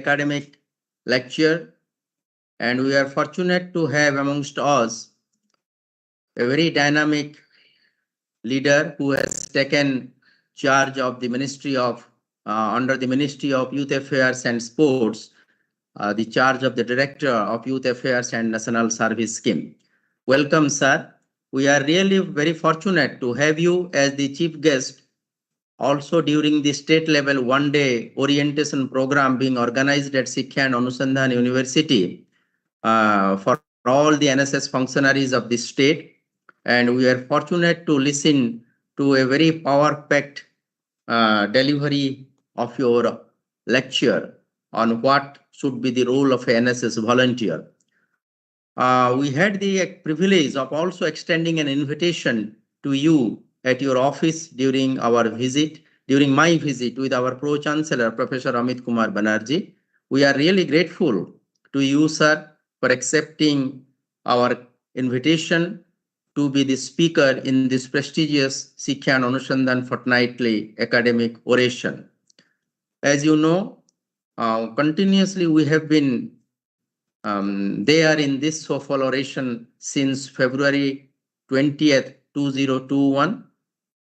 academic lecture, and we are fortunate to have amongst us a very dynamic leader who has taken charge of the Ministry of under the Ministry of Youth Affairs and Sports, the charge of the Director of Youth Affairs and National Service Scheme. Welcome, sir. We are really very fortunate to have you as the chief guest also during the state level one-day orientation program being organized at Siksha and Anusandhan University for all the NSS functionaries of the state. And we are fortunate to listen to a very power-packed delivery of your lecture on what should be the role of an NSS volunteer. We had the privilege of also extending an invitation to you at your office during my visit with our Pro-Chancellor, Professor Amit Kumar Banerjee. We are really grateful to you, sir, for accepting our invitation to be the speaker in this prestigious Siksha and Anusandhan fortnightly academic oration. As you know, continuously we have been there in this SOAFAL oration since February 20th, 2021.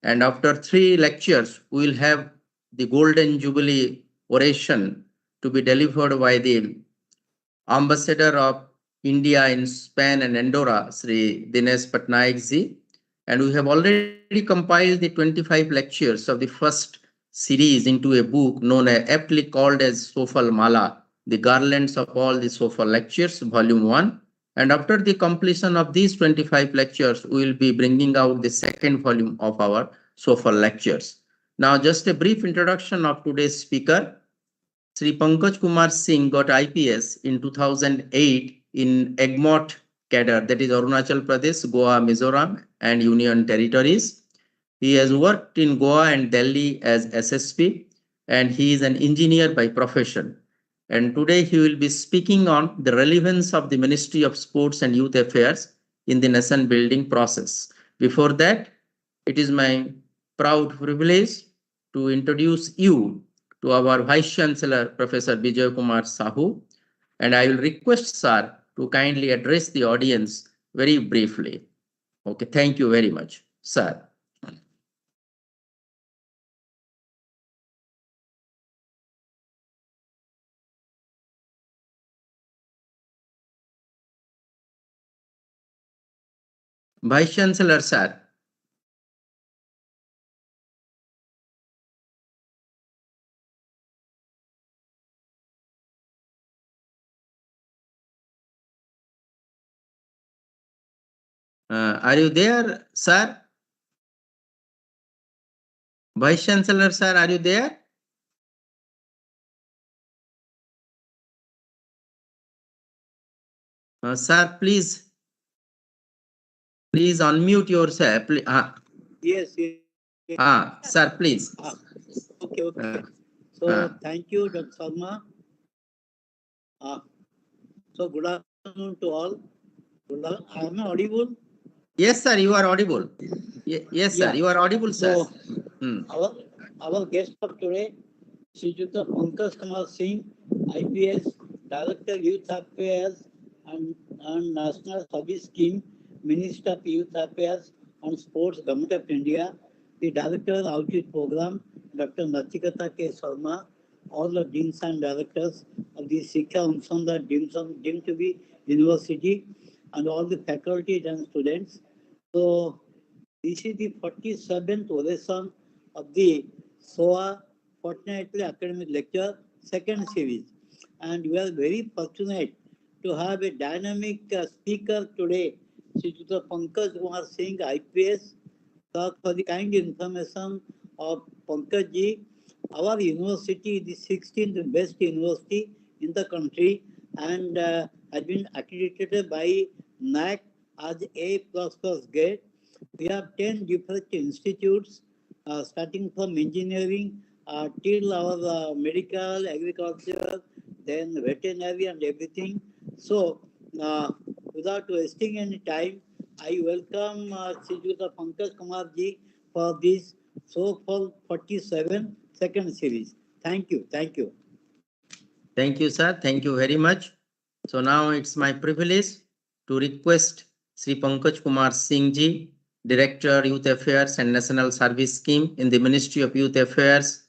And after 3 lectures, we will have the Golden Jubilee oration to be delivered by the Ambassador of India in Spain and Andorra, Sri Dinesh Patnaik ji. And we have already compiled the 25 lectures of the first series into a book known as aptly called as SOAFAL Mala, the Garlands of All the SOAFAL Lectures, Volume 1. And after the completion of these 25 lectures, we will be bringing out the second volume of our SOAFAL lectures. Now, just a brief introduction of today's speaker. Sri Pankaj Kumar Singh got IPS in 2008 in Egmont cadre, that is Arunachal Pradesh, Goa, Mizoram, and Union Territories. He has worked in Goa and Delhi as SSP, and he is an engineer by profession. And today he will be speaking on the relevance of the Ministry of Sports and Youth Affairs in the nation building process. Before that, it is my proud privilege to introduce you to our Vice Chancellor, Professor Bijay Kumar Sahu, and I will request sir to kindly address the audience very briefly. Okay, thank you very much, sir. Vice Chancellor, sir. Are you there, sir? Vice Chancellor, sir, are you there? Sir, please unmute yourself. Yes. Sir, please. Okay. So thank you, Dr. Sharma. So good afternoon to all. Am I audible? Yes, sir, you are audible. Yes, sir, you are audible, sir. So, our guest of today, Sri Pankaj Kumar Singh, IPS, Director Youth Affairs and National Service Scheme, Minister of Youth Affairs and Sports, Government of India, the Director of Outreach Program, Dr. Nachieketa Sharma, all the deans and directors of the Siksha Anusandhan deemed to be university, and all the faculties and students. So, this is the 47th oration of the SOA Fortnightly Academic Lecture, second series. And we are very fortunate to have a dynamic speaker today, Sri Pankaj Kumar Singh, IPS, for the kind information of Pankaj ji. Our university is the 16th best university in the country and has been accredited by NAC as A++ grade. We have 10 different institutes, starting from engineering till our medical, agriculture, then veterinary and everything. So, without wasting any time, I welcome Sri Pankaj Kumar ji for this SOAFAL 47 second series. Thank you. Thank you, sir. Thank you very much. So now it's my privilege to request Sri Pankaj Kumar Singh ji, Director Youth Affairs and National Service Scheme in the Ministry of Youth Affairs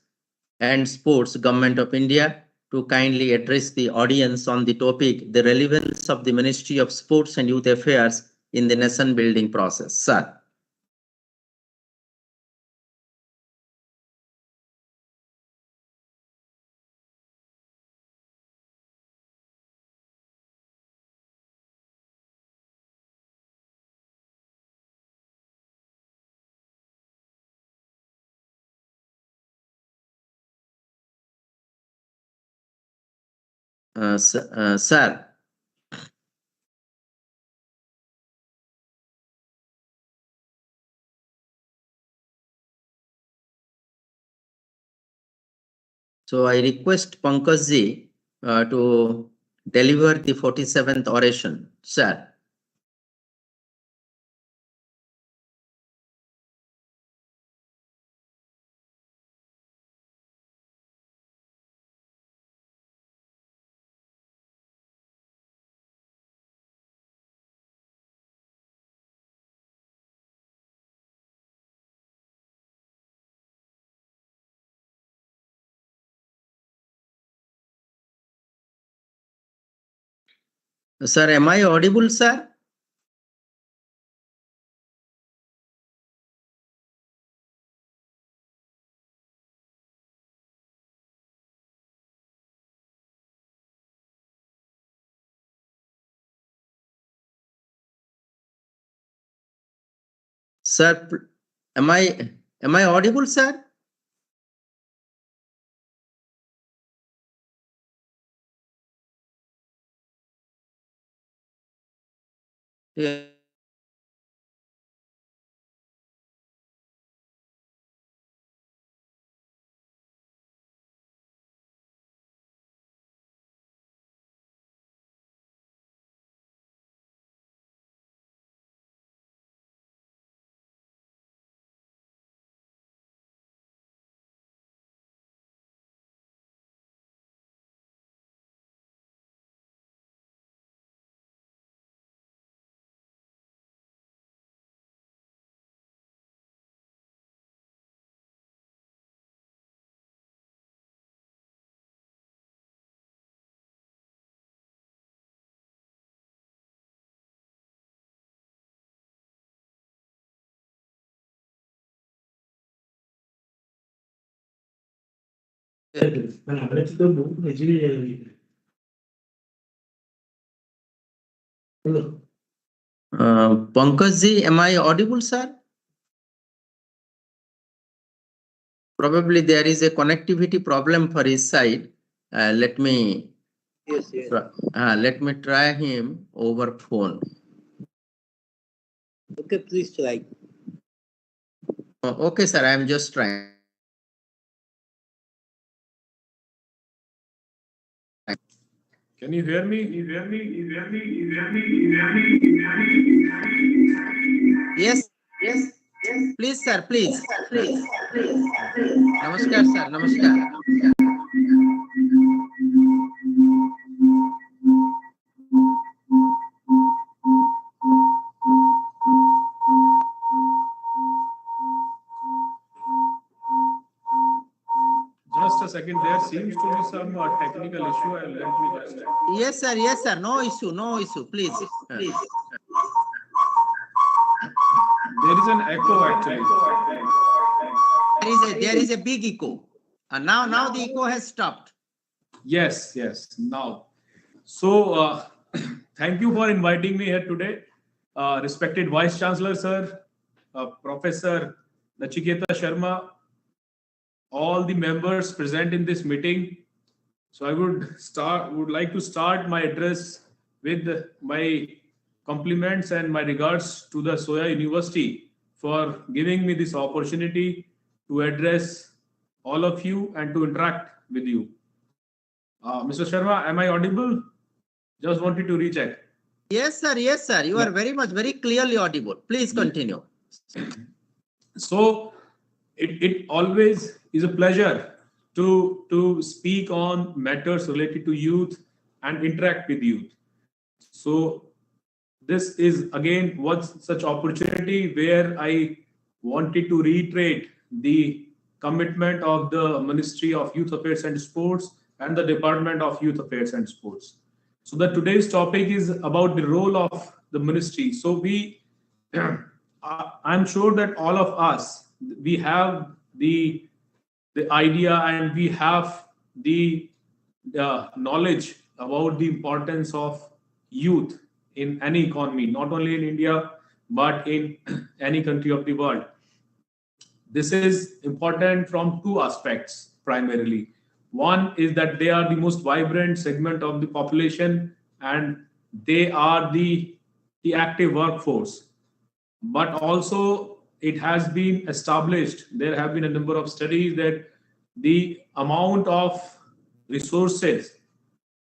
and Sports, Government of India, to kindly address the audience on the topic, the relevance of the Ministry of Sports and Youth Affairs in the nation building process. Sir. Sir. So I request Pankaj ji to deliver the 47th oration. Sir. Sir, am I audible, sir? Sir, am I audible, sir? Yeah. Pankaj ji, am I audible, sir? Probably there is a connectivity problem for his side. Let me try him over phone. Okay, please try. Okay, sir, I am just trying. Can you hear me? Yes. Please, sir, please. Namaskar, sir. Namaskar. Just a second, there seems to be some technical issue. Let me just. Yes, sir. Yes, sir. No issue. No issue. Please. There is an echo actually. There is a big echo. Now the echo has stopped. Yes. Now, so thank you for inviting me here today, respected Vice Chancellor Sir, Professor Nachieketa Sharma, all the members present in this meeting. So I would like to start my address with my compliments and my regards to the SOA University for giving me this opportunity to address all of you and to interact with you. Mr. Sharma, am I audible? Just wanted to recheck. Yes, sir. Yes, sir. You are very clearly audible. Please continue. So it always is a pleasure to speak on matters related to youth and interact with youth. So this is again one such opportunity where I wanted to reiterate the commitment of the Ministry of Youth Affairs and Sports and the Department of Youth Affairs and Sports. So the today's topic is about the role of the ministry. So I'm sure that all of us, we have the idea and we have the knowledge about the importance of youth in any economy, not only in India, but in any country of the world. This is important from two aspects primarily. One is that they are the most vibrant segment of the population and they are the active workforce. But also, it has been established, there have been a number of studies that the amount of resources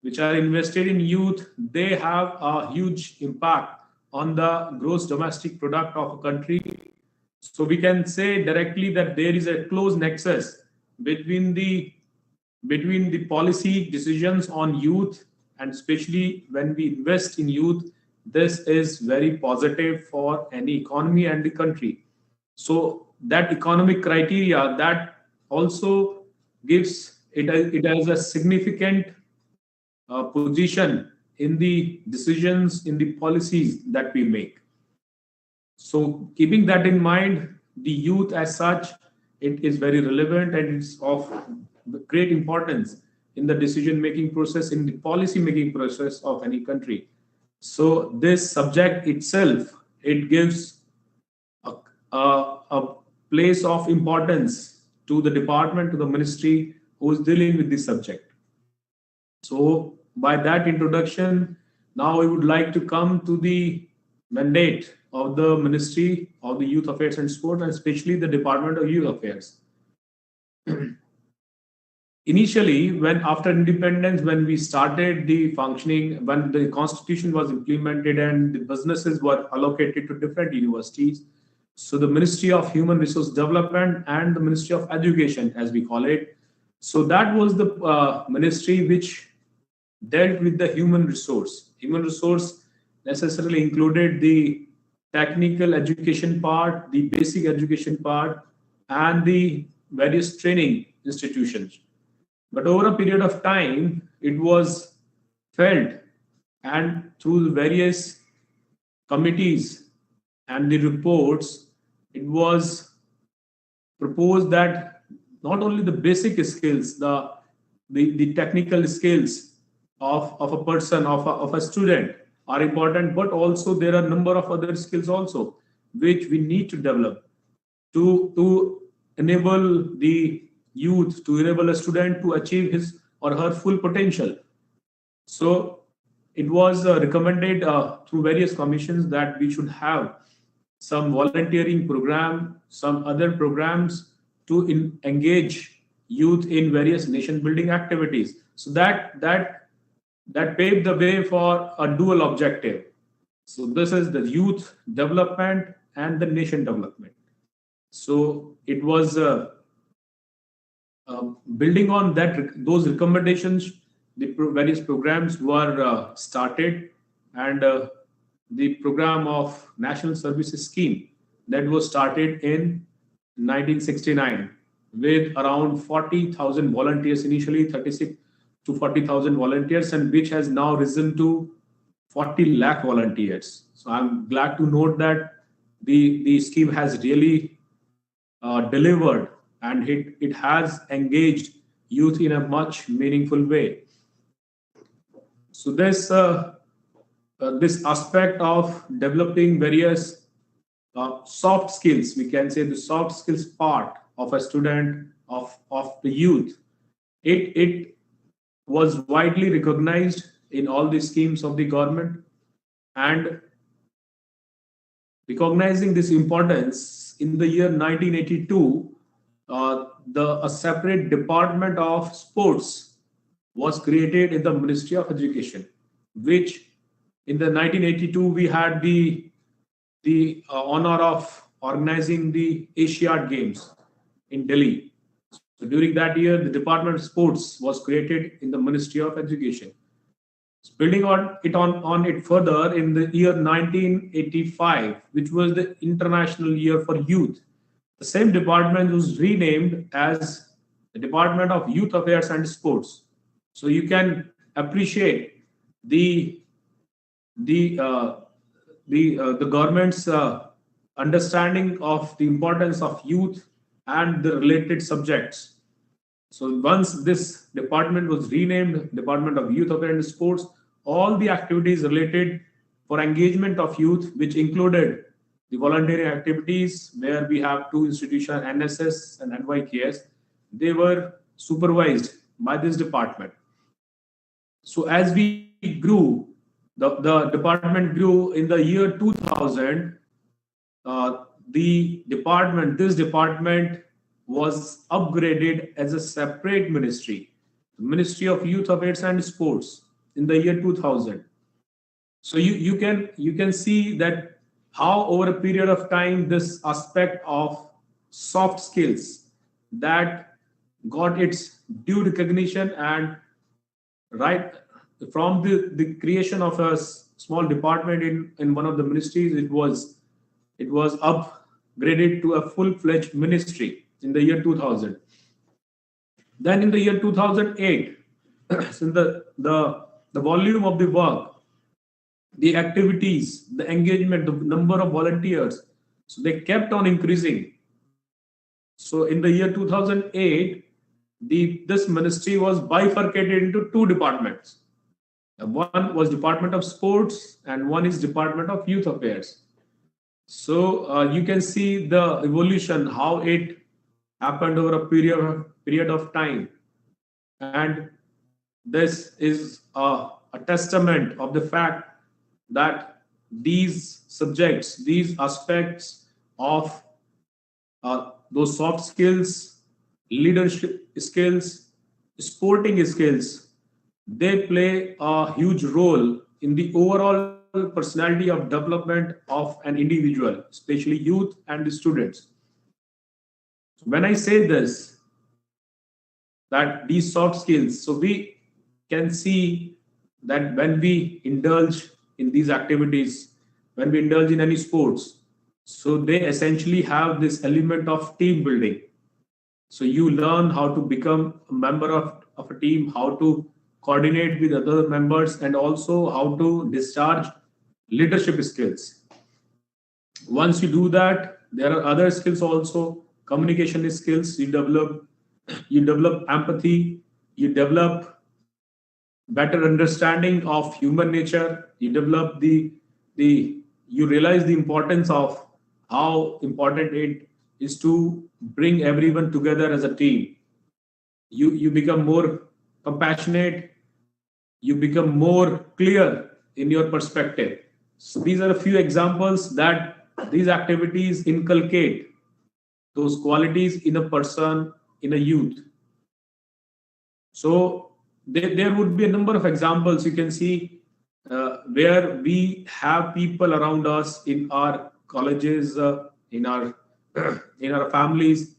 which are invested in youth, they have a huge impact on the gross domestic product of a country. So we can say directly that there is a close nexus between the policy decisions on youth, and especially when we invest in youth, this is very positive for any economy and the country. So that economic criteria, that also gives it has a significant position in the decisions, in the policies that we make. So keeping that in mind, the youth as such, it is very relevant and it's of great importance in the decision making process, in the policy making process of any country. So this subject itself, it gives a place of importance to the department, to the ministry who is dealing with this subject. So by that introduction, now I would like to come to the mandate of the Ministry of the Youth Affairs and Sport, and especially the Department of Youth Affairs. Initially, when after independence, when we started the functioning, when the constitution was implemented and the businesses were allocated to different universities, so the Ministry of Human Resource Development and the Ministry of Education, as we call it, so that was the ministry which dealt with the human resource. Human resource necessarily included the technical education part, the basic education part, and the various training institutions. But over a period of time, it was felt, and through the various committees and the reports, it was proposed that not only the basic skills, the technical skills of a person, of a student are important, but also there are a number of other skills also which we need to develop to enable the youth, to enable a student to achieve his or her full potential. So it was recommended through various commissions that we should have some volunteering program, some other programs to engage youth in various nation building activities. So that paved the way for a dual objective. So this is the youth development and the nation development. So it was building on those recommendations, the various programs were started, and the program of National Services Scheme that was started in 1969 with around 40,000 volunteers initially, 36 to 40,000 volunteers, and which has now risen to 40 lakh volunteers. So I'm glad to note that the scheme has really delivered, and it has engaged youth in a much meaningful way. So this aspect of developing various soft skills, we can say the soft skills part of a student, of the youth, it was widely recognized in all the schemes of the government, and recognizing this importance, in the year 1982, a separate department of sports was created in the Ministry of Education, which in the 1982 we had the honor of organizing the Asiad Games in Delhi. So during that year, the Department of Sports was created in the Ministry of Education. So building on it further, in the year 1985, which was the International Year for Youth, the same department was renamed as the Department of Youth Affairs and Sports. So you can appreciate the the government's understanding of the importance of youth and the related subjects. So once this department was renamed Department of Youth Affairs and Sports, all the activities related for engagement of youth, which included the voluntary activities where we have two institutions, NSS and NYKS, they were supervised by this department. So as we grew, the department grew in the year 2000. This department was upgraded as a separate ministry, the Ministry of Youth Affairs and Sports, in the year 2000. So you can see that how over a period of time this aspect of soft skills that got its due recognition, and right from the creation of a small department in one of the ministries, it was upgraded to a full-fledged ministry in the year 2000. Then in the year 2008, since the volume of the work, the activities, the engagement, the number of volunteers, so they kept on increasing. So in the year 2008, this ministry was bifurcated into two departments. One was Department of Sports and one is Department of Youth Affairs. So you can see the evolution, how it happened over a period of time. And this is a testament of the fact that these subjects, these aspects of those soft skills, leadership skills, sporting skills, they play a huge role in the overall personality of development of an individual, especially youth and the students. When I say this, that these soft skills, so we can see that when we indulge in these activities, when we indulge in any sports, so they essentially have this element of team building. So you learn how to become a member of a team, how to coordinate with other members, and also how to discharge leadership skills. Once you do that, there are other skills also, communication skills. You develop empathy, you develop better understanding of human nature, you develop you realize the importance of how important it is to bring everyone together as a team. You become more compassionate, you become more clear in your perspective. So these are a few examples that these activities inculcate those qualities in a person, in a youth. So there would be a number of examples you can see where we have people around us in our colleges, in our in our families,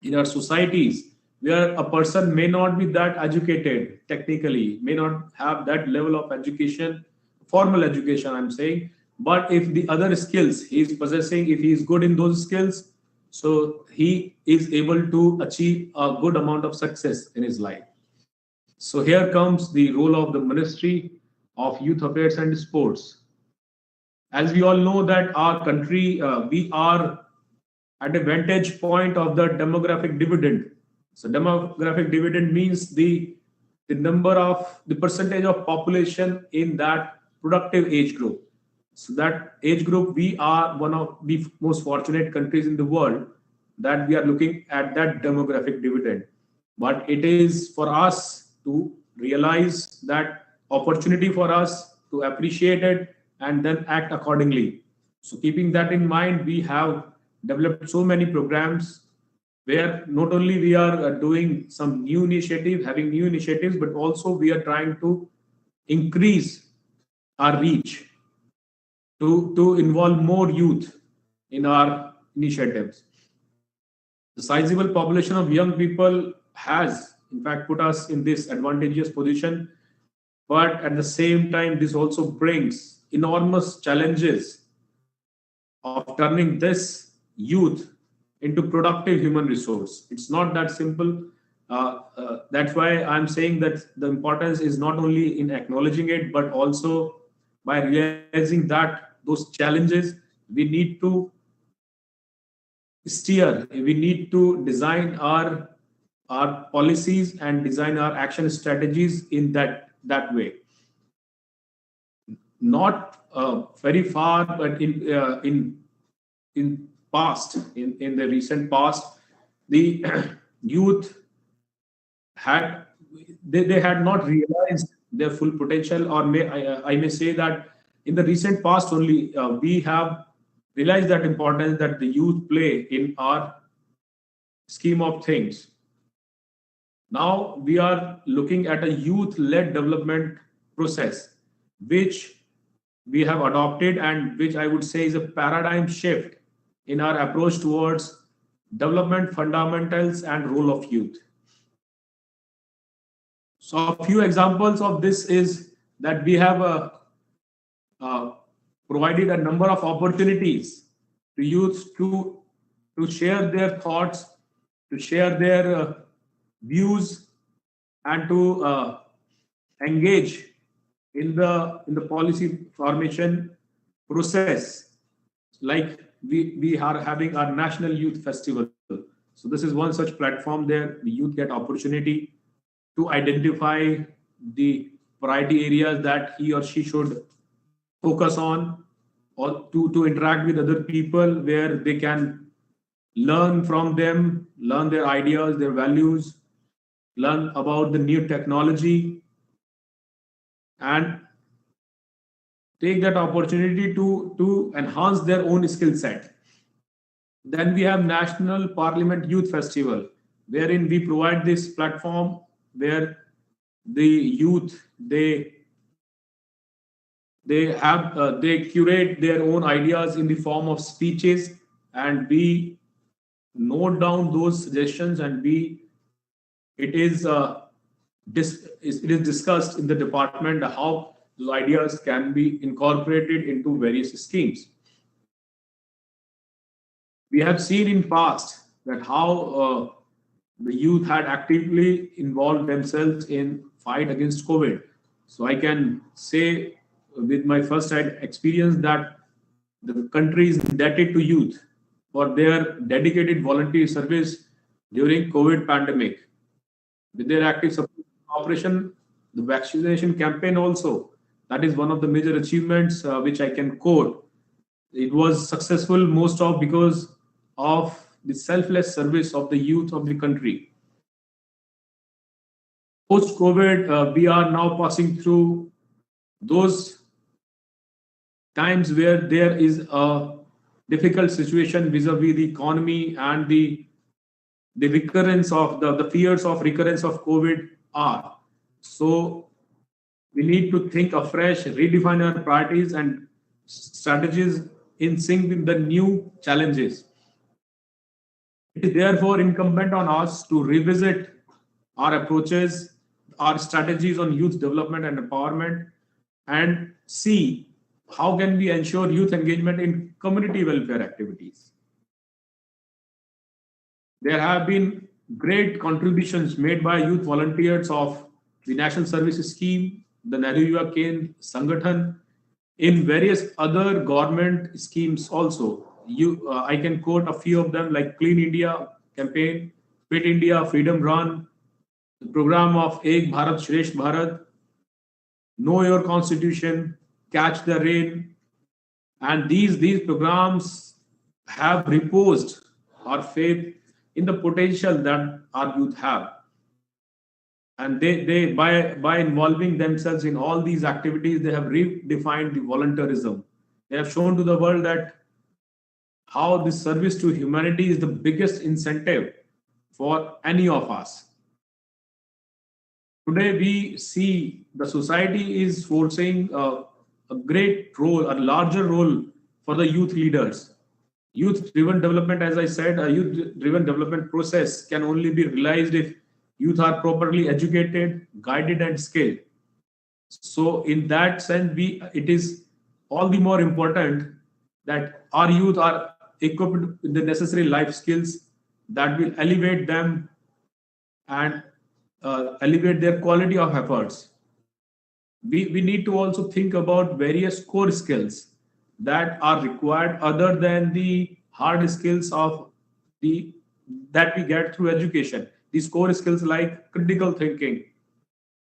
in our societies, where a person may not be that educated technically, may not have that level of education, formal education, I'm saying. But if the other skills he is possessing, if he is good in those skills, so he is able to achieve a good amount of success in his life. So here comes the role of the Ministry of Youth Affairs and Sports. As we all know that our country, we are at a vantage point of the demographic dividend. So demographic dividend means the percentage of population in that productive age group. So that age group, we are one of the most fortunate countries in the world that we are looking at that demographic dividend. But it is for us to realize that opportunity for us to appreciate it and then act accordingly. So keeping that in mind, we have developed so many programs where not only we are doing some new initiatives, having new initiatives, but also we are trying to increase our reach to involve more youth in our initiatives. The sizable population of young people has, in fact, put us in this advantageous position. But at the same time, this also brings enormous challenges of turning this youth into productive human resource. It's not that simple. That's why I'm saying that the importance is not only in acknowledging it, but also by realizing that those challenges we need to steer, we need to design our policies and design our action strategies in that way. Not very far, but in past, in the recent past, the youth had they had not realized their full potential, or I may say that in the recent past only we have realized that importance that the youth play in our scheme of things. Now we are looking at a youth-led development process, which we have adopted and which I would say is a paradigm shift in our approach towards development fundamentals and role of youth. So a few examples of this is that we have provided a number of opportunities to youth to share their thoughts, to share their views, and to engage in the policy formation process. Like we are having our National Youth Festival. So this is one such platform there. The youth get opportunity to identify the priority areas that he or she should focus on, or to interact with other people where they can learn from them, learn their ideas, their values, learn about the new technology, and take that opportunity to enhance their own skill set. Then we have National Parliament Youth Festival, wherein we provide this platform where the youth they curate their own ideas in the form of speeches, and we note down those suggestions, and it is it is discussed in the department how those ideas can be incorporated into various schemes. We have seen in past that how the youth had actively involved themselves in fight against COVID. So I can say with my first-hand experience that the country is indebted to youth for their dedicated volunteer service during COVID pandemic. With their active support operation, the vaccination campaign also, that is one of the major achievements which I can quote. It was successful most of because of the selfless service of the youth of the country. Post COVID, we are now passing through those times where there is a difficult situation vis-a-vis the economy, and the recurrence of the fears of recurrence of COVID are. So we need to think afresh, redefine our priorities and strategies in sync with the new challenges. It is therefore incumbent on us to revisit our approaches, our strategies on youth development and empowerment, and see how can we ensure youth engagement in community welfare activities. There have been great contributions made by youth volunteers of the National Service Scheme, the Nehru Yuva Kendra Sangathan, in various other government schemes also. I can quote a few of them like Clean India campaign, Fit India, Freedom Run, the program of Ek Bharat Shresth Bharat, Know Your Constitution, Catch the Rain, and these programs have reposed our faith in the potential that our youth have. And they by involving themselves in all these activities, they have redefined the volunteerism. They have shown to the world that how this service to humanity is the biggest incentive for any of us. Today we see the society is forcing a great role, a larger role for the youth leaders. Youth-driven development, as I said, a youth-driven development process can only be realized if youth are properly educated, guided, and skilled. So, in that sense, it is all the more important that our youth are equipped with the necessary life skills that will elevate them and elevate their quality of efforts. We need to also think about various core skills that are required other than the hard skills of the that we get through education. These core skills like critical thinking,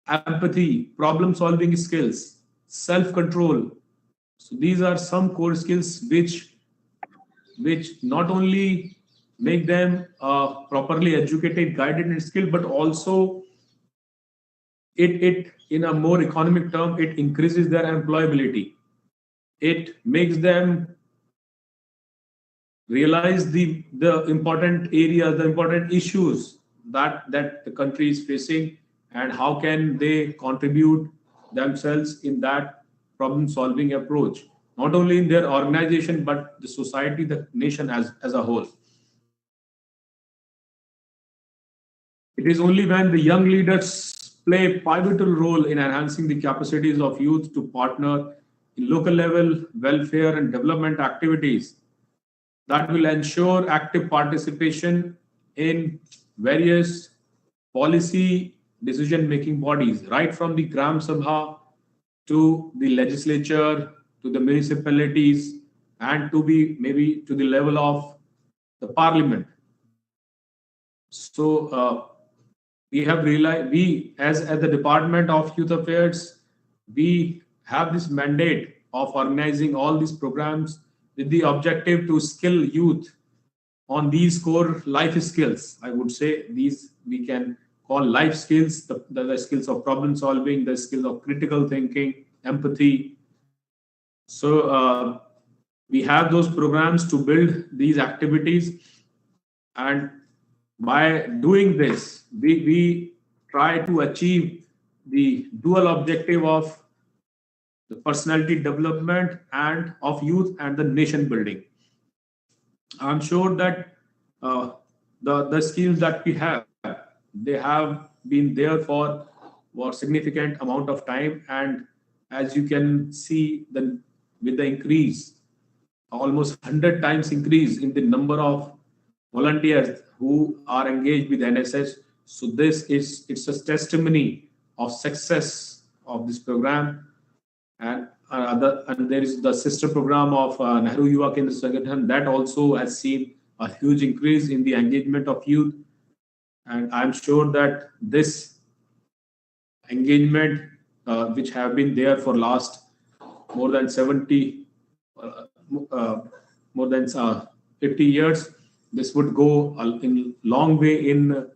empathy, problem solving skills, self control. So these are some core skills which not only make them properly educated, guided, and skilled, but also it in a more economic term, it increases their employability. It makes them realize the important areas, the important issues that the country is facing, and how can they contribute themselves in that problem solving approach, not only in their organization but the society, the nation as a whole. It is only when the young leaders play a pivotal role in enhancing the capacities of youth to partner in local level welfare and development activities that will ensure active participation in various policy decision making bodies, right from the Gram Sabha to the legislature to the municipalities and to be maybe to the level of the parliament. So we have realized, we as the Department of Youth Affairs, we have this mandate of organizing all these programs with the objective to skill youth on these core life skills. I would say these we can call life skills, the skills of problem solving, the skills of critical thinking, empathy. So we have those programs to build these activities, and by doing this, we try to achieve the dual objective of the personality development and of youth and the nation building. I'm sure that the skills that we have, they have been there for significant amount of time, and as you can see, with the increase, almost 100 times increase in the number of volunteers who are engaged with NSS. So it's a testimony of success of this program. And there is the sister program of Nehru Yuva Kendra Sangathan that also has seen a huge increase in the engagement of youth. And I'm sure that this engagement, which have been there for last more than 70, more than 50 years, this would go in long way in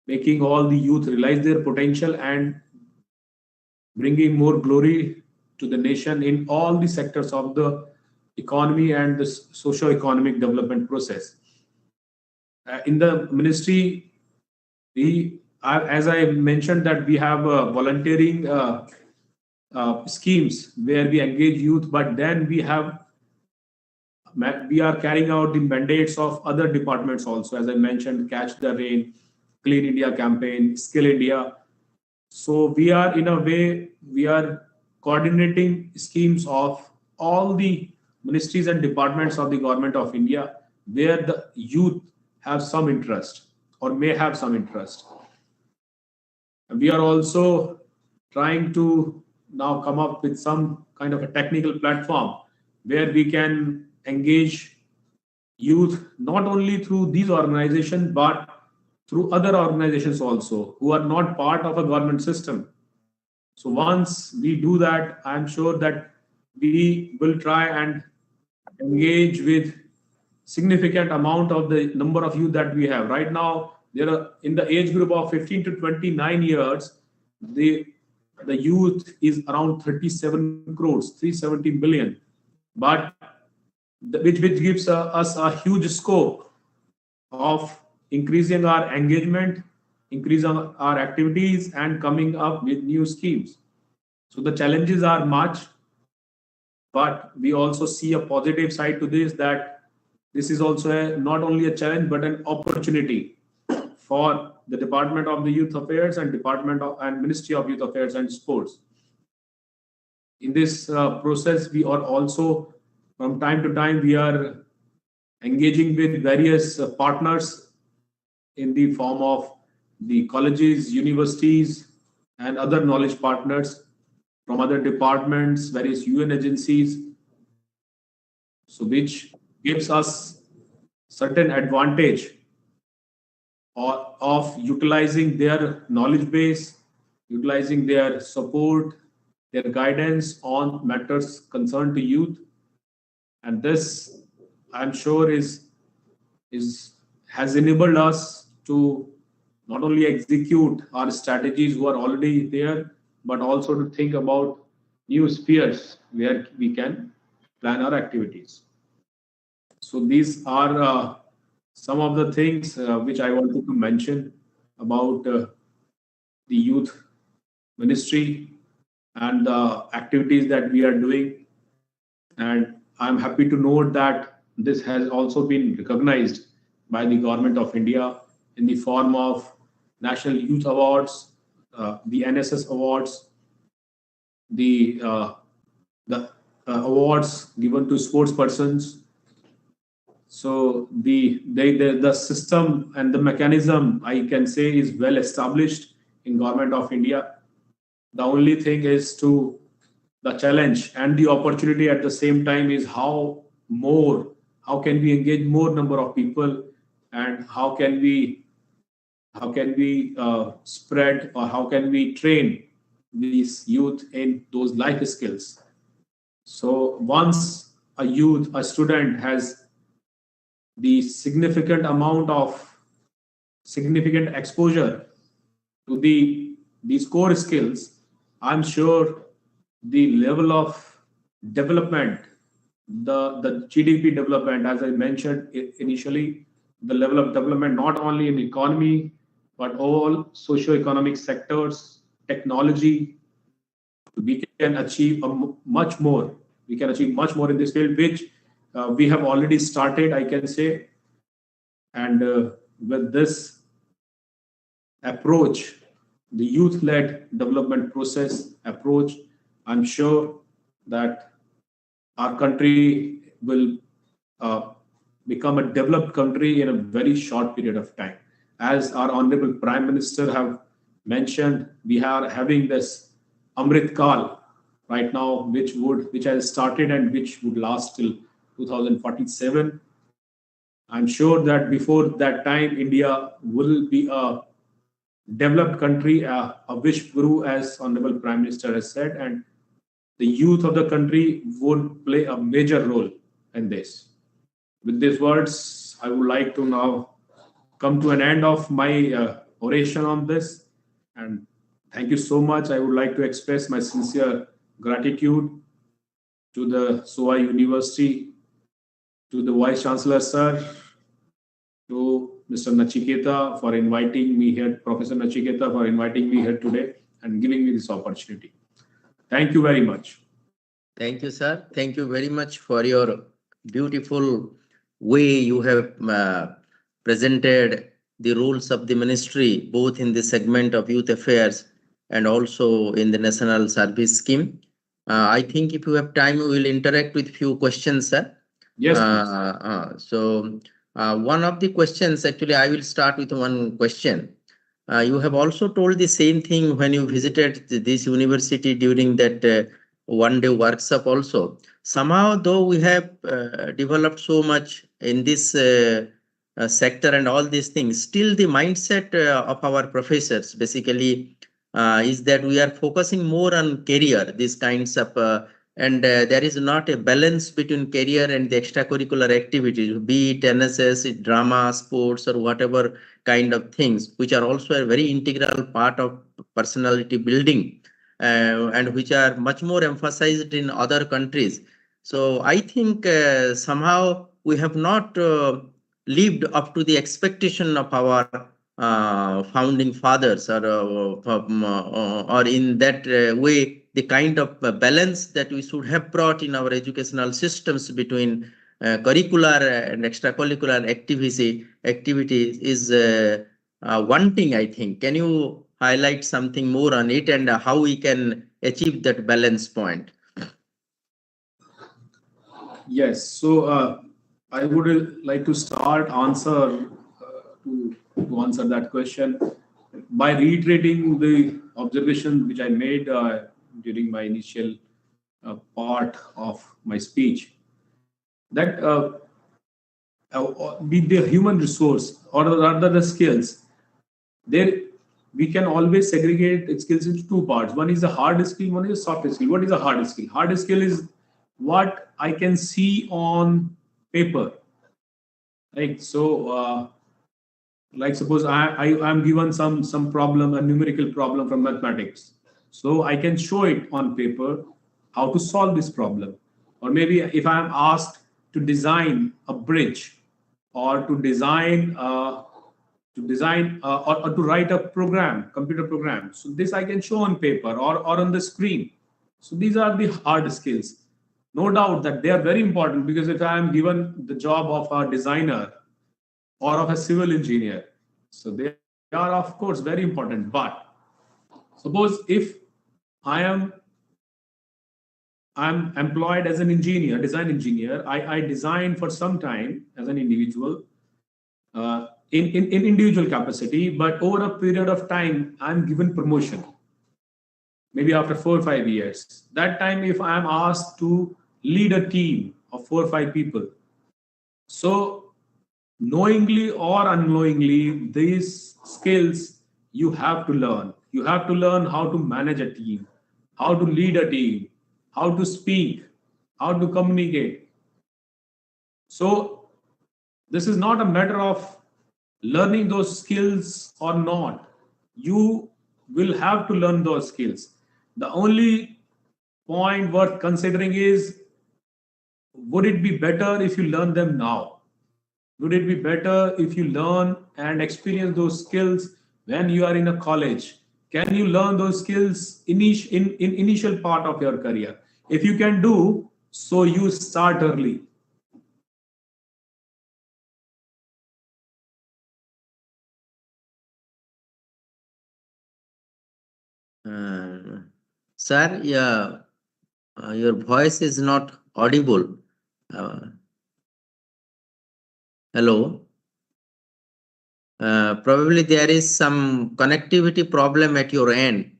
making all the youth realize their potential and bringing more glory to the nation in all the sectors of the economy and the socio-economic development process. In the ministry, as I mentioned, that we have volunteering schemes where we engage youth, but then we are carrying out the mandates of other departments also. As I mentioned, Catch the Rain, Clean India campaign, Skill India. So we are in a way, we are coordinating schemes of all the ministries and departments of the government of India where the youth have some interest or may have some interest. And we are also trying to now come up with some kind of a technical platform where we can engage youth not only through these organizations but through other organizations also who are not part of a government system. So once we do that, I'm sure that we will try and engage with significant amount of the number of youth that we have. Right now, there are in the age group of 15 to 29 years, the youth is around 37 crores, 370 million, but which gives us a huge scope of increasing our engagement, increasing our activities, and coming up with new schemes. So the challenges are much, but we also see a positive side to this, that this is also not only a challenge but an opportunity for the Department of the Youth Affairs and Ministry of Youth Affairs and Sports. In this process, we are also, from time to time, we are engaging with various partners in the form of the colleges, universities, and other knowledge partners from other departments, various UN agencies, so which gives us certain advantage of utilizing their knowledge base, utilizing their support, their guidance on matters concerned to youth. And this, I'm sure, has enabled us to not only execute our strategies who are already there, but also to think about new spheres where we can plan our activities. So these are some of the things which I wanted to mention about the youth ministry and the activities that we are doing. And I'm happy to note that this has also been recognized by the Government of India in the form of National Youth Awards, the NSS Awards, the awards given to sports persons. So the system and the mechanism, I can say, is well established in Government of India. The only thing is the challenge and the opportunity at the same time is how can we engage more number of people, and how can we spread, or how can we train these youth in those life skills. So once a student has the significant exposure to these core skills, I'm sure the level of development, the GDP development, as I mentioned initially, the level of development not only in economy but all socio-economic sectors, technology, we can achieve much more. We can achieve much more in this field, which we have already started, I can say. And with this approach, the youth-led development process approach, I'm sure that our country will become a developed country in a very short period of time. As our Honorable Prime Minister have mentioned, we are having this Amrit Kal right now, which has started and which would last till 2047. I'm sure that before that time, India will be a developed country, a wish guru, as Honorable Prime Minister has said, and the youth of the country would play a major role in this. With these words, I would like to now come to an end of my oration on this. And thank you so much. I would like to express my sincere gratitude to the SOA University, to the Vice Chancellor, sir, to Mr. Nachieketa for inviting me here, Professor Nachieketa for inviting me here today and giving me this opportunity. Thank you very much. Thank you, sir. Thank you very much for your beautiful way you have presented the roles of the ministry, both in the segment of youth affairs and also in the national service scheme. I think if you have time, we will interact with few questions, sir. Yes, one of the questions, actually, I will start with one question. You have also told the same thing when you visited this university during that one-day workshop also. Somehow, though, we have developed so much in this sector and all these things, still the mindset of our professors basically is that we are focusing more on career, these kinds of, and there is not a balance between career and the extracurricular activities, be it NSS, drama, sports, or whatever kind of things, which are also a very integral part of personality building and which are much more emphasized in other countries. So I think somehow we have not lived up to the expectation of our founding fathers, or in that way, the kind of balance that we should have brought in our educational systems between curricular and extracurricular activities is wanting, I think. Can you highlight something more on it and how we can achieve that balance point? Yes. So I would like to start to answer that question by reiterating the observation which I made during my initial part of my speech, that with the human resource or rather the skills, there we can always segregate skills into two parts. One is a hard skill, one is a soft skill. What is a hard skill? Hard skill is what I can see on paper. Like like suppose I am given some problem, a numerical problem from mathematics. So I can show it on paper how to solve this problem. Or maybe if I am asked to design a bridge or or to write a program, computer program. So this I can show on paper or on the screen. So these are the hard skills. No doubt that they are very important, because if I am given the job of a designer or of a civil engineer, so they are of course very important. But suppose if I am I'm employed as an engineer, design engineer, I design for some time as an individual, in individual capacity, but over a period of time, I'm given promotion. Maybe after 4 or 5 years. That time, if I'm asked to lead a team of 4 or 5 people, so knowingly or unknowingly, these skills you have to learn. You have to learn how to manage a team, how to lead a team, how to speak, how to communicate. So this is not a matter of learning those skills or not. You will have to learn those skills. The only point worth considering is, would it be better if you learn them now? Would it be better if you learn and experience those skills when you are in a college? Can you learn those skills in initial part of your career? If you can do so, you start early. Sir, yeah, your voice is not audible. Hello. Probably there is some connectivity problem at your end.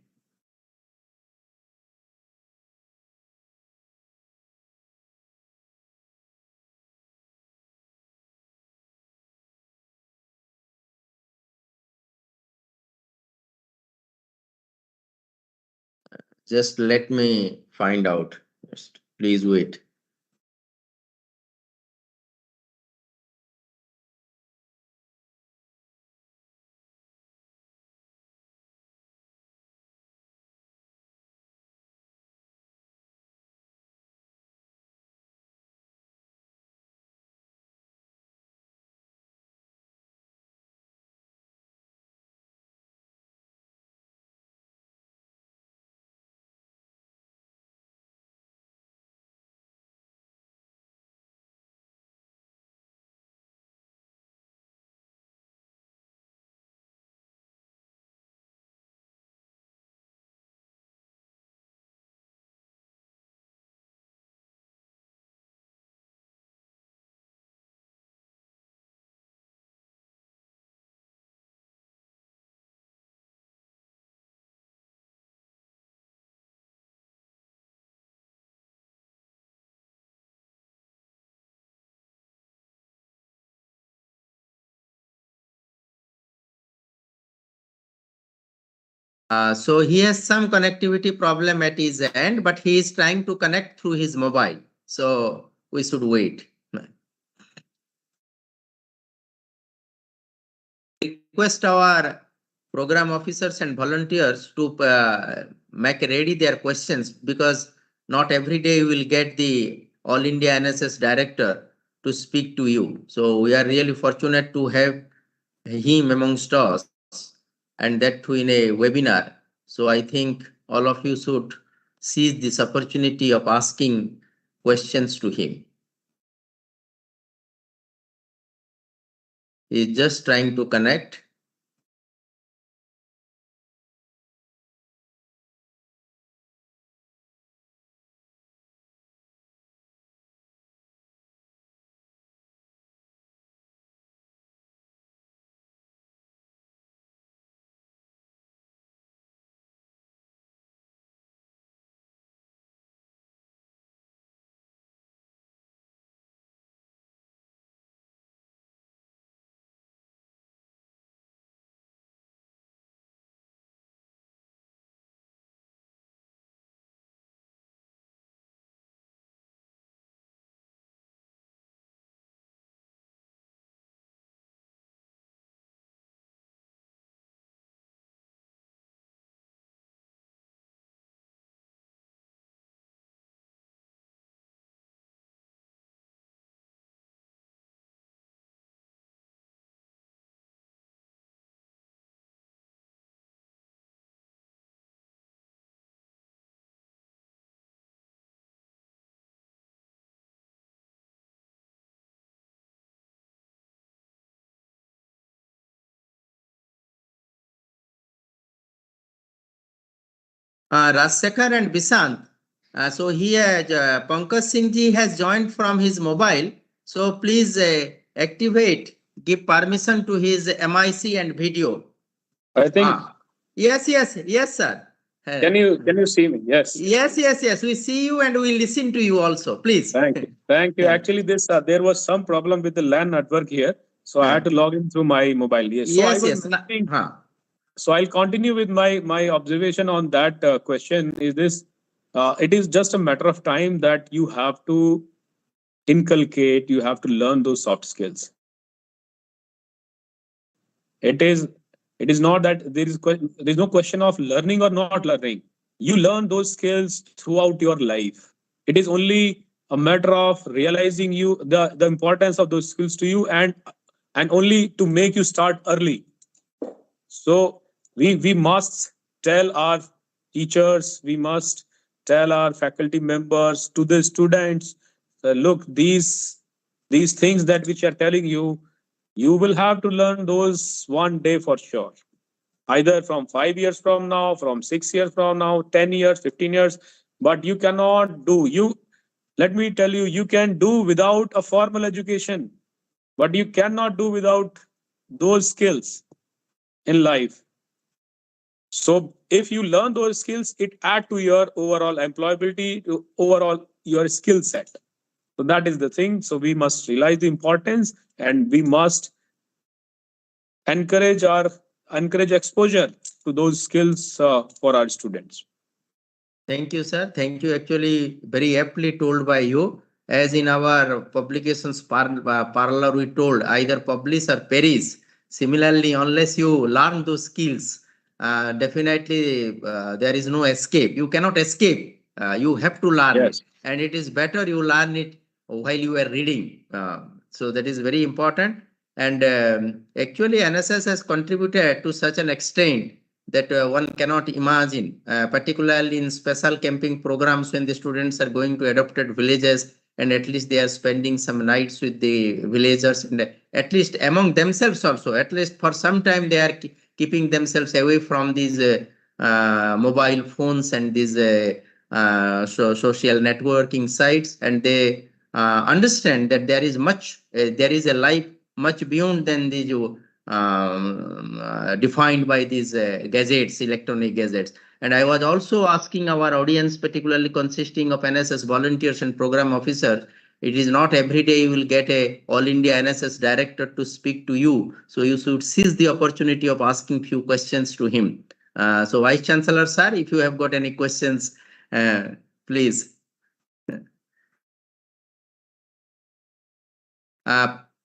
Just let me find out. Just please wait. So he has some connectivity problem at his end, but he is trying to connect through his mobile. So we should wait. Request our program officers and volunteers to make ready their questions, because not every day you will get the All India NSS director to speak to you. So we are really fortunate to have him amongst us, and that too in a webinar. So I think all of you should seize this opportunity of asking questions to him. He is just trying to connect. Rajsekhar and Bishant. So he has, Pankaj Singh ji has joined from his mobile. So please activate, give permission to his MIC and video. I think. Yes, sir. Can you see me? Yes. Yes. We see you and we listen to you also. Please. Thank you. Actually, there was some problem with the LAN network here, so I had to log in through my mobile. Yes. So I'll continue with my observation on that question. Is this? It is just a matter of time that you have to inculcate. You have to learn those soft skills. It is not that there is no question of learning or not learning. You learn those skills throughout your life. It is only a matter of realizing the importance of those skills to you, and only to make you start early. So we must tell our teachers, we must tell our faculty members, to the students, look, these things that which are telling you, you will have to learn those one day for sure. Either from 5 years from now, from 6 years from now, 10 years, 15 years, but you cannot do. Let me tell you, you can do without a formal education, but you cannot do without those skills in life. So if you learn those skills, it add to your overall employability, to overall your skill set. So that is the thing. So we must realize the importance, and we must encourage exposure to those skills for our students. Thank you, sir. Thank you. Actually, very aptly told by you. As in our publications parlor, we told either publish or perish. Similarly, unless you learn those skills, definitely there is no escape. You cannot escape. You have to learn it. And it is better you learn it while you are reading. So that is very important. And actually, NSS has contributed to such an extent that one cannot imagine, particularly in special camping programs when the students are going to adopted villages, and at least they are spending some nights with the villagers, and at least among themselves also, at least for some time they are keeping themselves away from these mobile phones and these social networking sites, and they understand that there is a life much beyond than the defined by these gadgets, electronic gadgets. And I was also asking our audience, particularly consisting of NSS volunteers and program officers, it is not every day you will get a All India NSS director to speak to you. So you should seize the opportunity of asking few questions to him. So Vice Chancellor, sir, if you have got any questions, please.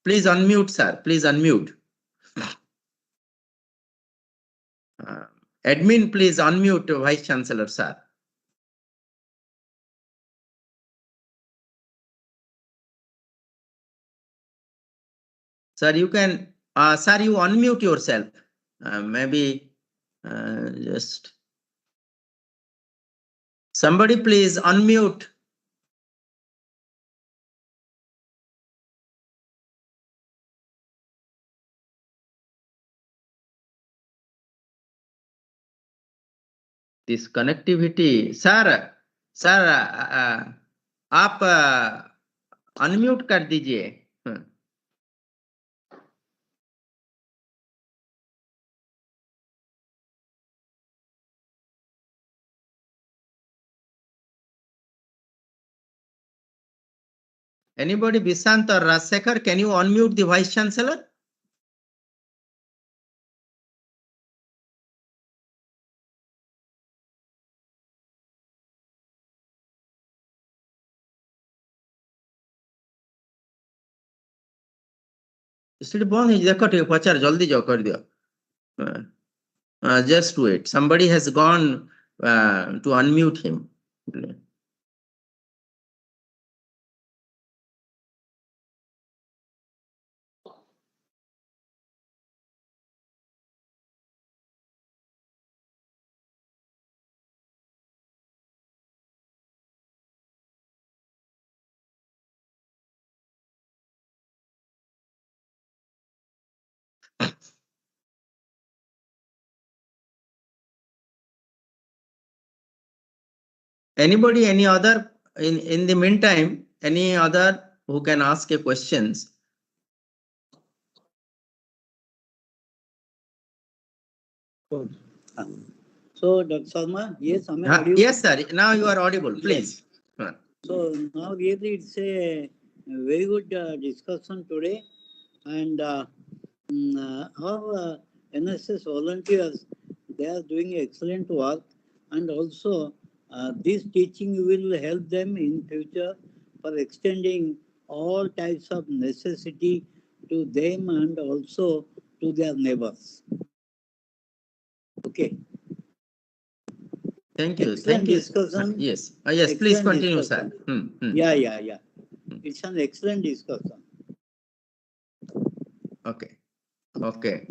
Please unmute, sir. Please unmute. Admin, please unmute Vice Chancellor, sir. Sir, you can, sir, you unmute yourself. Maybe just somebody please unmute. this connectivity. Sir, आप unmute कर दीजिए. Anybody, Bishant or Rajsekhar, can you unmute the Vice Chancellor? Still bond is pachar jaldi jaओ कर दियो. Just wait. Somebody has gone to unmute him. Anybody, any other, in the meantime, any other who can ask a questions? So, Dr. Sharma, yes, am I audible? Yes, sir. Now you are audible. Please. So now really it's a very good discussion today, and our NSS volunteers, they are doing excellent work, and also this teaching will help them in future for extending all types of necessity to them and also to their neighbors. Okay. Thank you. Excellent Thank you. discussion. Yes. Yes, please Excellent continue, discussion. sir. Yeah. It's an excellent discussion. Okay. Okay.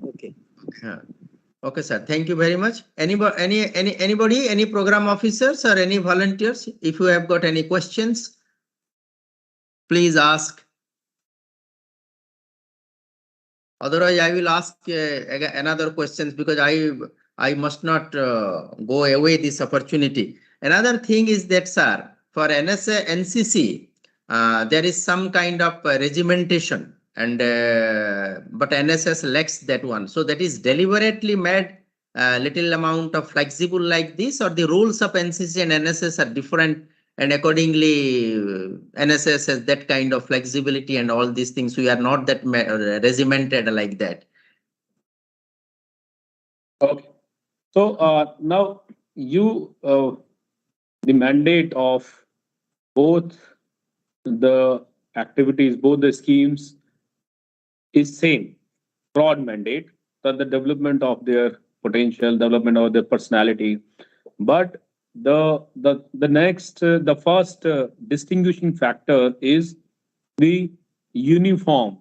Okay, sir. Thank you very much. Anybody, any program officers or any volunteers, if you have got any questions, please ask. Otherwise, I will ask another questions because I must not go away this opportunity. Another thing is that, sir, for NSA, NCC, there is some kind of regimentation, and but NSS lacks that one. So that is deliberately made little amount of flexible like this, or the rules of NCC and NSS are different, and accordingly NSS has that kind of flexibility and all these things. We are not that regimented like that. Okay. So now the mandate of both the activities, both the schemes is same, broad mandate, that the development of their potential, development of their personality. But the first distinguishing factor is the uniform.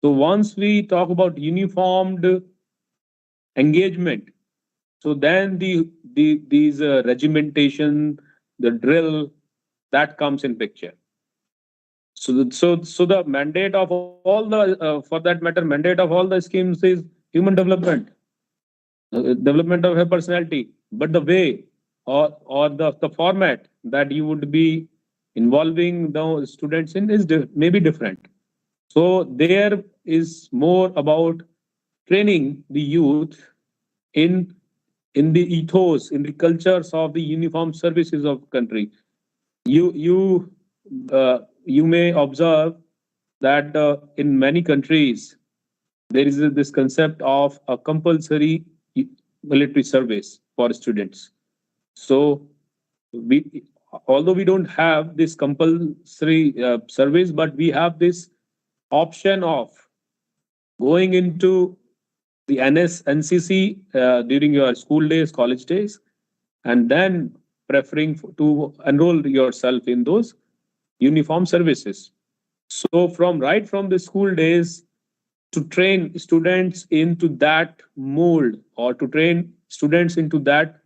So once we talk about uniformed engagement, so then these regimentation, the drill, that comes in picture. So the mandate of all the for that matter, mandate of all the schemes is human development, development of her personality. But the way or the format that you would be involving the students in is maybe different. So there is more about training the youth in the ethos, in the cultures of the uniformed services of country. You may observe that in many countries there is this concept of a compulsory military service for students. So although we don't have this compulsory service, but we have this option of going into the NCC during your school days, college days, and then preferring to enroll yourself in those uniform services. So right from the school days, to train students into that mold, or to train students into that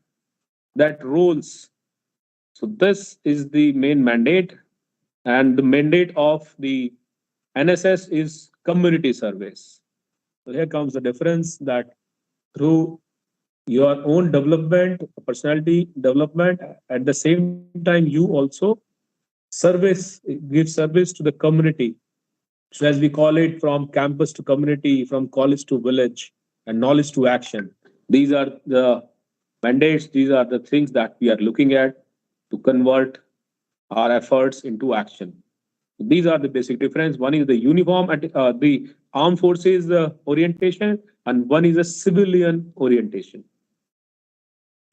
roles. So this is the main mandate, and the mandate of the NSS is community service. So here comes the difference, that through your own development, personality development. At the same time, you also service, give service to the community. So as we call it, from campus to community, from college to village, and knowledge to action. These are the mandates. These are the things that we are looking at to convert our efforts into action. These are the basic difference. One is the uniform and the armed forces orientation, and one is a civilian orientation.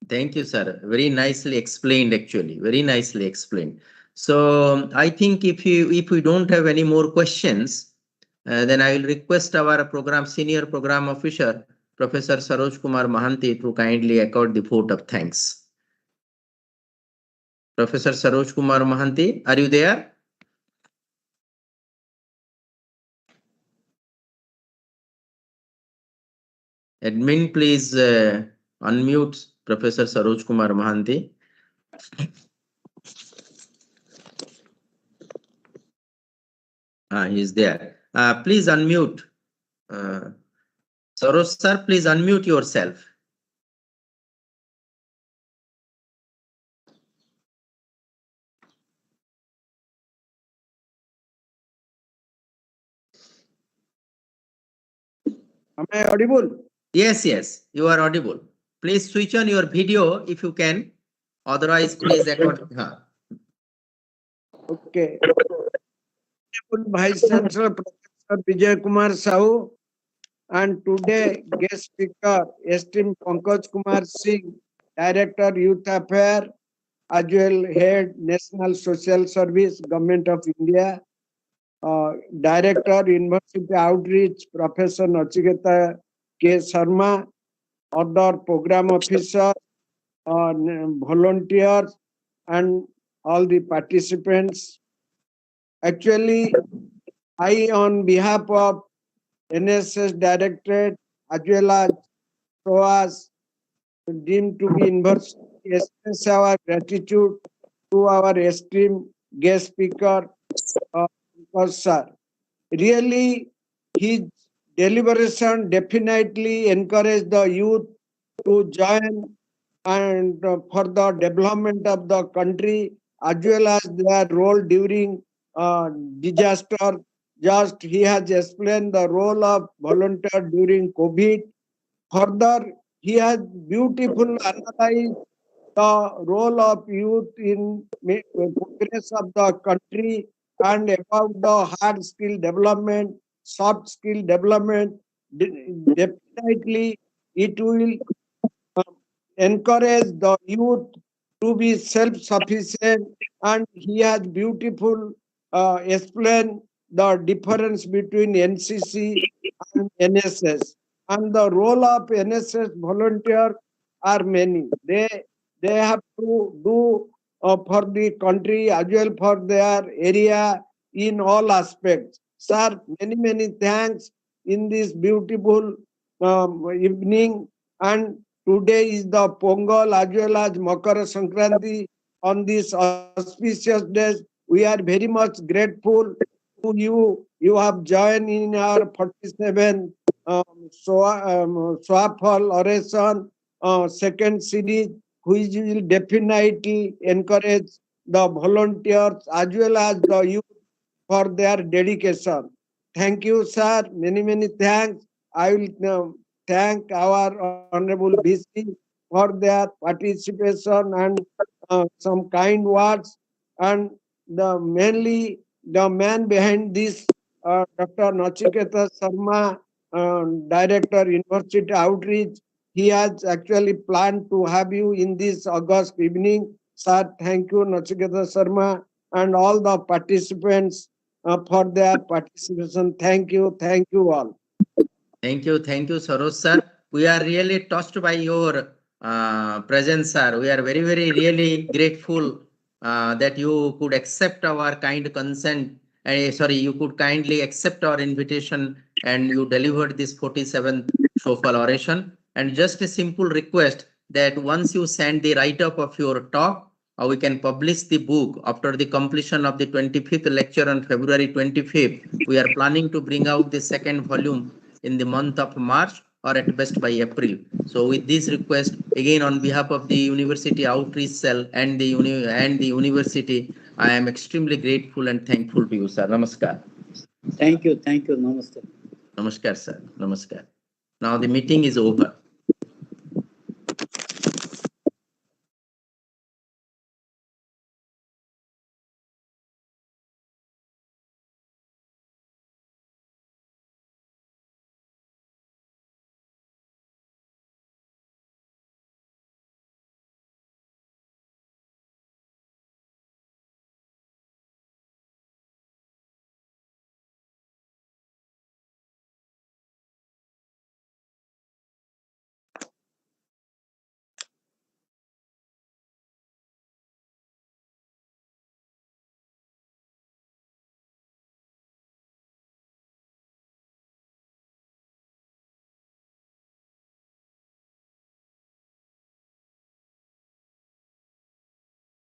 Thank you, sir. Very nicely explained, actually. Very nicely explained. So I think if we don't have any more questions, then I will request our senior program officer, Professor Saroj Kumar Mahanti, to kindly accord the vote of thanks. Professor Saroj Kumar Mahanti, are you there? Admin, please unmute Professor Saroj Kumar Mahanti. He is there. Please unmute. Saroj sir, please unmute yourself. Am I audible? Yes, yes, you are audible. Please switch on your video if you can. Otherwise, please accord. Okay. Vice Chancellor Professor Vijay Kumar Sahu, and today guest speaker esteemed Pankaj Kumar Singh, Director Youth Affairs, as well Head National Social Service, Government of India, Director University Outreach, Professor Nachieketa K. Sharma, other program officers, volunteers, and all the participants. Actually, I, on behalf of NSS Directorate as well as SOAS, deemed to be university, express our gratitude to our esteemed guest speaker, sir. Really, his deliberation definitely encouraged the youth to join and for the development of the country as well as their role during disaster. Just he has explained the role of volunteer during COVID. Further, he has beautifully analyzed the role of youth in progress of the country and about the hard skill development, soft skill development. Definitely, it will encourage the youth to be self-sufficient, and he has beautiful explained the difference between NCC and NSS, and the role of NSS volunteer are many. They have to do for the country as well for their area in all aspects. Sir, many thanks in this beautiful evening, and today is the Pongal as well as Makara Sankranti. On this auspicious days, we are very much grateful to you. You have joined in our 47 SOAFAL oration second series, which will definitely encourage the volunteers as well as the youth for their dedication. Thank you, sir. Many thanks. I will thank our Honorable VC for their participation and some kind words. And mainly the man behind this, Dr. Nachieketa Sharma, Director University Outreach, he has actually planned to have you in this August evening. Sir, thank you, Nachieketa Sharma, and all the participants for their participation. Thank you all. Thank you, Saroj sir. We are really touched by your presence, sir. We are very really grateful that you could accept our kind consent. You could kindly accept our invitation and you delivered this 47th SOAFAL oration. And just a simple request that once you send the write-up of your talk, we can publish the book after the completion of the 25th lecture on February 25th. We are planning to bring out the second volume in the month of March. or at best by April. So with this request, again on behalf of the University Outreach Cell and the university, I am extremely grateful and thankful to you, sir. Namaskar. Thank you. Namaste. Namaskar, sir. Namaskar. Now the meeting is over.